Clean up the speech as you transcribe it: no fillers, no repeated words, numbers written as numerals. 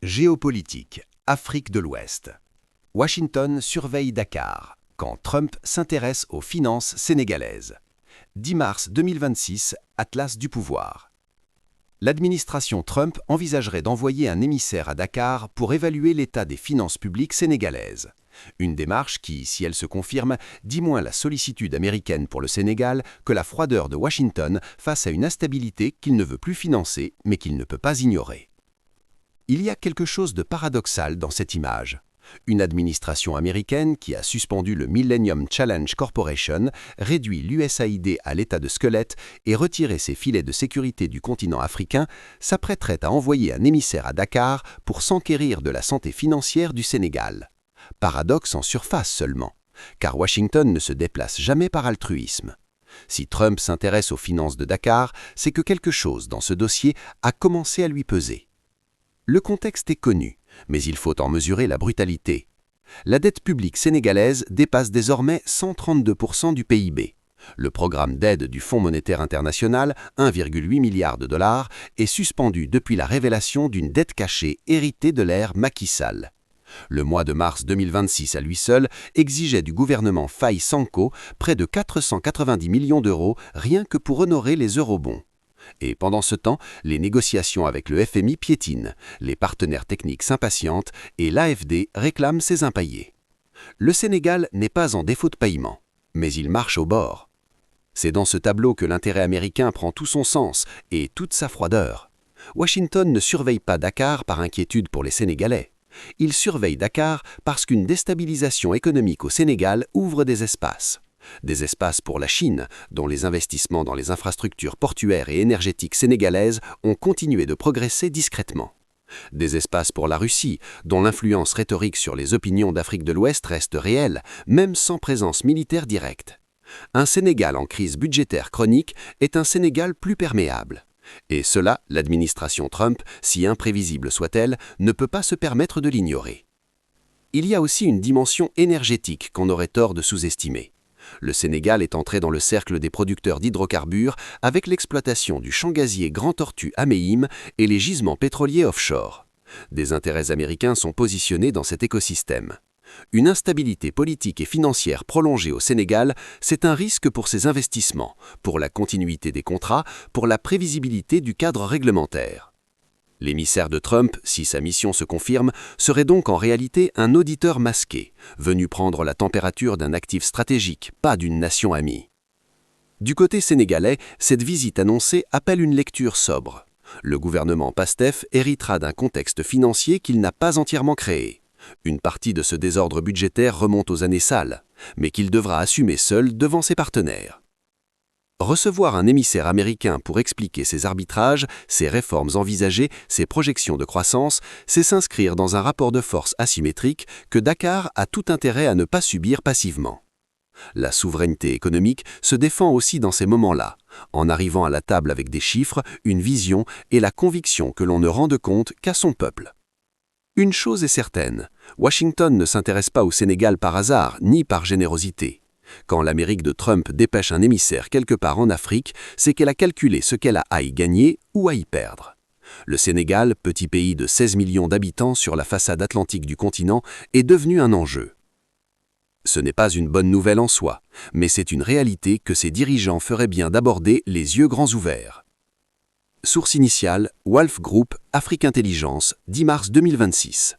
Géopolitique, Afrique de l'Ouest. Washington surveille Dakar, quand Trump s'intéresse aux finances sénégalaises. 10 mars 2026, Atlas du pouvoir. L'administration Trump envisagerait d'envoyer un émissaire à Dakar pour évaluer l'état des finances publiques sénégalaises. Une démarche qui, si elle se confirme, dit moins la sollicitude américaine pour le Sénégal que la froideur de Washington face à une instabilité qu'il ne veut plus financer mais qu'il ne peut pas ignorer. Il y a quelque chose de paradoxal dans cette image. Une administration américaine qui a suspendu le Millennium Challenge Corporation, réduit l'USAID à l'état de squelette et retiré ses filets de sécurité du continent africain, s'apprêterait à envoyer un émissaire à Dakar pour s'enquérir de la santé financière du Sénégal. Paradoxe en surface seulement, car Washington ne se déplace jamais par altruisme. Si Trump s'intéresse aux finances de Dakar, c'est que quelque chose dans ce dossier a commencé à lui peser. Le contexte est connu, mais il faut en mesurer la brutalité. La dette publique sénégalaise dépasse désormais 132% du PIB. Le programme d'aide du Fonds monétaire international, 1,8 milliard de dollars, est suspendu depuis la révélation d'une dette cachée héritée de l'ère Macky Sall. Le mois de mars 2026 à lui seul exigeait du gouvernement Faye Sanko près de 490 millions d'euros rien que pour honorer les eurobonds. Et pendant ce temps, les négociations avec le FMI piétinent, les partenaires techniques s'impatientent et l'AFD réclame ses impayés. Le Sénégal n'est pas en défaut de paiement, mais il marche au bord. C'est dans ce tableau que l'intérêt américain prend tout son sens et toute sa froideur. Washington ne surveille pas Dakar par inquiétude pour les Sénégalais. Il surveille Dakar parce qu'une déstabilisation économique au Sénégal ouvre des espaces. Des espaces pour la Chine, dont les investissements dans les infrastructures portuaires et énergétiques sénégalaises ont continué de progresser discrètement. Des espaces pour la Russie, dont l'influence rhétorique sur les opinions d'Afrique de l'Ouest reste réelle, même sans présence militaire directe. Un Sénégal en crise budgétaire chronique est un Sénégal plus perméable. Et cela, l'administration Trump, si imprévisible soit-elle, ne peut pas se permettre de l'ignorer. Il y a aussi une dimension énergétique qu'on aurait tort de sous-estimer. Le Sénégal est entré dans le cercle des producteurs d'hydrocarbures avec l'exploitation du champ gazier Grand Tortue à Méhim et les gisements pétroliers offshore. Des intérêts américains sont positionnés dans cet écosystème. Une instabilité politique et financière prolongée au Sénégal, c'est un risque pour ses investissements, pour la continuité des contrats, pour la prévisibilité du cadre réglementaire. L'émissaire de Trump, si sa mission se confirme, serait donc en réalité un auditeur masqué, venu prendre la température d'un actif stratégique, pas d'une nation amie. Du côté sénégalais, cette visite annoncée appelle une lecture sobre. Le gouvernement Pastef héritera d'un contexte financier qu'il n'a pas entièrement créé. Une partie de ce désordre budgétaire remonte aux années Sall, mais qu'il devra assumer seul devant ses partenaires. Recevoir un émissaire américain pour expliquer ses arbitrages, ses réformes envisagées, ses projections de croissance, c'est s'inscrire dans un rapport de force asymétrique que Dakar a tout intérêt à ne pas subir passivement. La souveraineté économique se défend aussi dans ces moments-là, en arrivant à la table avec des chiffres, une vision et la conviction que l'on ne rende compte qu'à son peuple. Une chose est certaine, Washington ne s'intéresse pas au Sénégal par hasard ni par générosité. Quand l'Amérique de Trump dépêche un émissaire quelque part en Afrique, c'est qu'elle a calculé ce qu'elle a à y gagner ou à y perdre. Le Sénégal, petit pays de 16 millions d'habitants sur la façade atlantique du continent, est devenu un enjeu. Ce n'est pas une bonne nouvelle en soi, mais c'est une réalité que ses dirigeants feraient bien d'aborder les yeux grands ouverts. Source initiale, Wolf Group, Afrique Intelligence, 10 mars 2026.